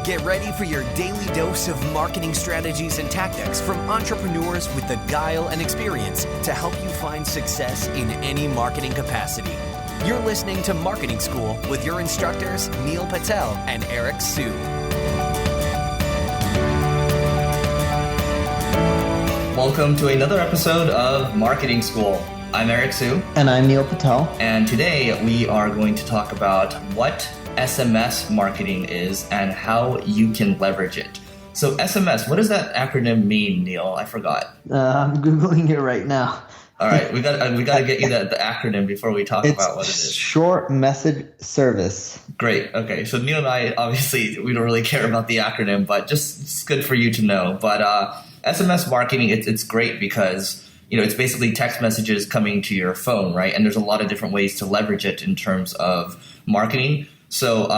Get ready for your daily dose of marketing strategies and tactics from entrepreneurs with the guile and experience to help you find success in any marketing capacity. You're listening to Marketing School with your instructors, Neil Patel and Eric Sue. Welcome to another episode of Marketing School. I'm Eric Sue. And I'm Neil Patel. And today we are going to talk about what SMS marketing is and how you can leverage it. So SMS, what does that acronym mean, Neil? I forgot. I'm Googling it right now. All right, we got to get you the acronym before we talk about what it is. Short Message Service. Great. Okay, so Neil and I, obviously, we don't really care about the acronym, but just it's good for you to know. But SMS marketing, it's great because it's basically text messages coming to your phone, right? And there's a lot of different ways to leverage it in terms of marketing. So,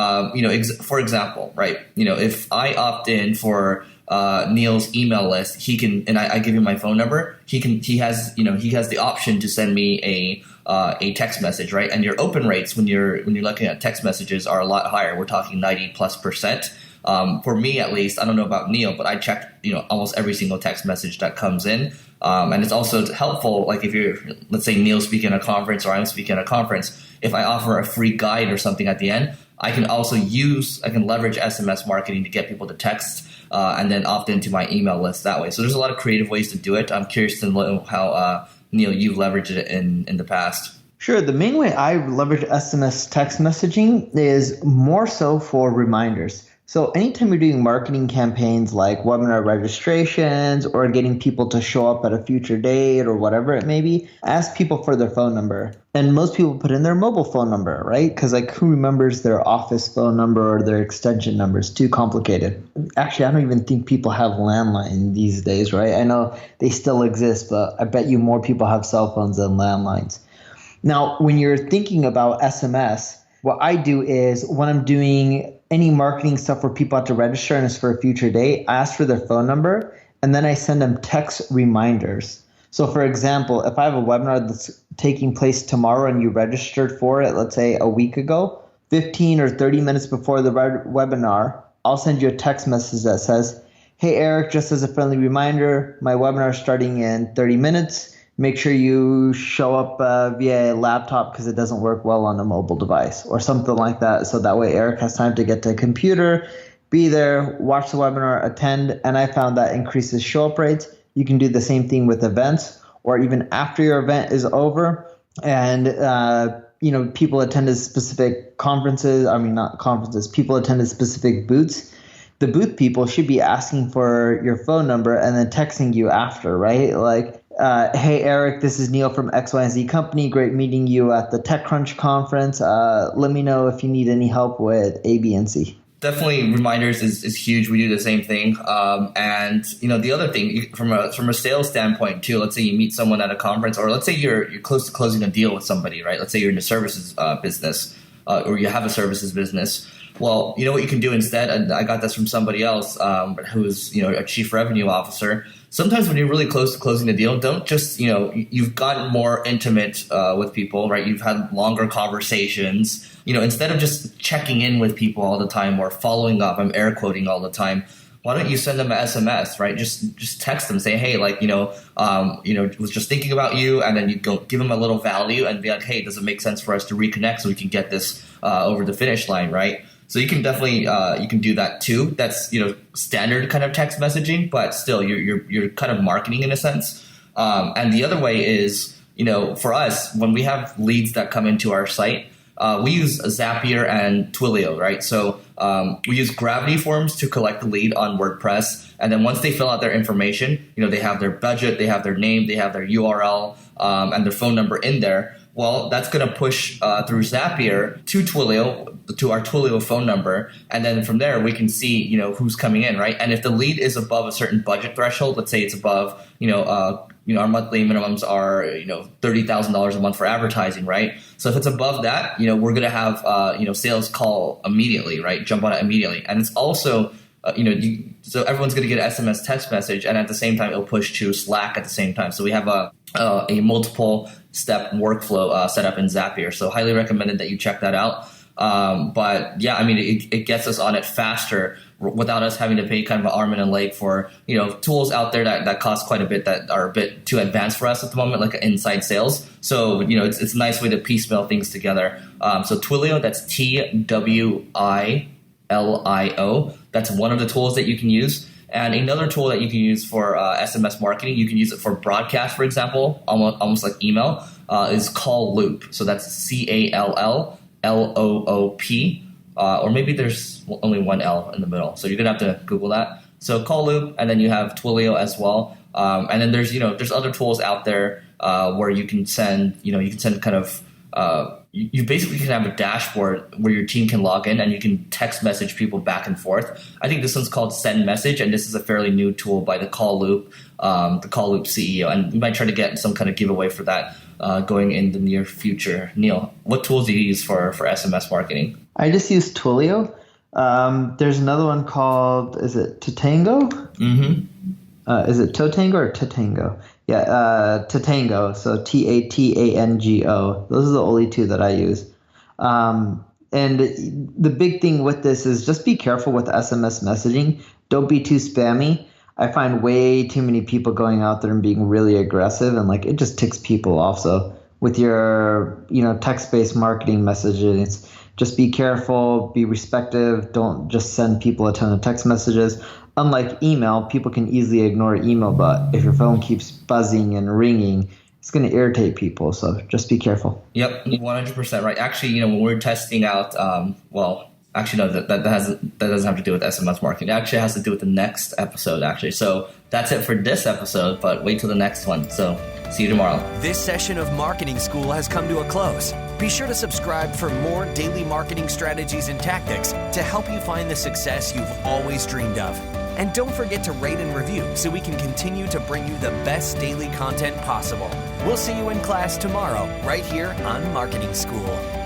for example, right? If I opt in for Neil's email list, he can, and I give him my phone number. He has the option to send me a text message, right? And your open rates when you're looking at text messages are a lot higher. We're talking 90+%. For me, at least, I don't know about Neil, but I checked, almost every single text message that comes in. And it's also helpful, like if you're, let's say Neil's speaking at a conference or I'm speaking at a conference, if I offer a free guide or something at the end, I can leverage SMS marketing to get people to text and then opt into my email list that way. So there's a lot of creative ways to do it. I'm curious to know how, Neil, you've leveraged it in the past. Sure. The main way I leverage SMS text messaging is more so for reminders. So anytime you're doing marketing campaigns like webinar registrations or getting people to show up at a future date or whatever it may be, ask people for their phone number. And most people put in their mobile phone number, right? Because who remembers their office phone number or their extension number? It's too complicated. Actually, I don't even think people have landline these days, right? I know they still exist, but I bet you more people have cell phones than landlines. Now, when you're thinking about SMS, what I do is when I'm doing any marketing stuff where people have to register and it's for a future date, I ask for their phone number and then I send them text reminders. So for example, if I have a webinar that's taking place tomorrow and you registered for it, let's say a week ago, 15 or 30 minutes before the webinar, I'll send you a text message that says, hey, Eric, just as a friendly reminder, my webinar is starting in 30 minutes. Make sure you show up via a laptop because it doesn't work well on a mobile device or something like that. So that way Eric has time to get to a computer, be there, watch the webinar, attend. And I found that increases show up rates. You can do the same thing with events or even after your event is over and, people attended specific people attended specific booths. The booth people should be asking for your phone number and then texting you after, right? Like, hey, Eric, this is Neil from XYZ Company. Great meeting you at the TechCrunch conference. Let me know if you need any help with A, B, and C. Definitely reminders is huge. We do the same thing. And the other thing from a sales standpoint too, let's say you meet someone at a conference or let's say you're close to closing a deal with somebody, right? Let's say you're in a services business or you have a services business. Well, you know what you can do instead, and I got this from somebody else who's a chief revenue officer. Sometimes when you're really close to closing the deal, don't just, you've gotten more intimate with people, right? You've had longer conversations. Instead of just checking in with people all the time or following up, I'm air quoting all the time. Why don't you send them an SMS, right? Just text them, say, hey, was just thinking about you, and then you go give them a little value and be like, hey, does it make sense for us to reconnect so we can get this over the finish line, right? So you can definitely you can do that too. That's standard kind of text messaging, but still you're kind of marketing in a sense. And the other way is for us when we have leads that come into our site, we use Zapier and Twilio, right? So we use Gravity forms to collect the lead on WordPress, and then once they fill out their information, they have their budget, they have their name, they have their URL, and their phone number in there. Well, that's going to push through Zapier to Twilio, to our Twilio phone number. And then from there, we can see, who's coming in, right? And if the lead is above a certain budget threshold, let's say it's above, our monthly minimums are, $30,000 a month for advertising, right? So if it's above that, we're going to have, sales call immediately, right? Jump on it immediately. And it's also, so everyone's going to get an SMS text message, and at the same time, it'll push to Slack at the same time. So we have a multiple step workflow set up in Zapier. So highly recommended that you check that out. But yeah, I mean, it gets us on it faster without us having to pay kind of an arm and a leg for, tools out there that cost quite a bit, that are a bit too advanced for us at the moment, like inside sales. So, it's a nice way to piecemeal things together. So Twilio, that's TWILIO. That's one of the tools that you can use. And another tool that you can use for SMS marketing, you can use it for broadcast, for example, almost like email, is Call Loop. So that's CALLLOOP. Or maybe there's only one L in the middle. So you're going to have to Google that. So Call Loop, and then you have Twilio as well. And then there's other tools out there where you can send kind of, you basically can have a dashboard where your team can log in and you can text message people back and forth. I think this one's called Send Message, and this is a fairly new tool by the Call Loop CEO. And we might try to get some kind of giveaway for that going in the near future. Neil, what tools do you use for SMS marketing? I just use Twilio. There's another one called, is it Tatango? Mm-hmm. Is it Totango or Tatango? Yeah, Tatango. So Tatango. Those are the only two that I use. And the big thing with this is just be careful with SMS messaging. Don't be too spammy. I find way too many people going out there and being really aggressive, and it just ticks people off. So with your text-based marketing messaging, it's just be careful, be respectful. Don't just send people a ton of text messages. Unlike email, people can easily ignore email, but if your phone keeps buzzing and ringing, it's going to irritate people. So just be careful. Yep, 100% right. Actually, when we're testing out, actually, no, that doesn't have to do with SMS marketing. It actually has to do with the next episode, actually. So that's it for this episode, but wait till the next one. So see you tomorrow. This session of Marketing School has come to a close. Be sure to subscribe for more daily marketing strategies and tactics to help you find the success you've always dreamed of. And don't forget to rate and review so we can continue to bring you the best daily content possible. We'll see you in class tomorrow, right here on Marketing School.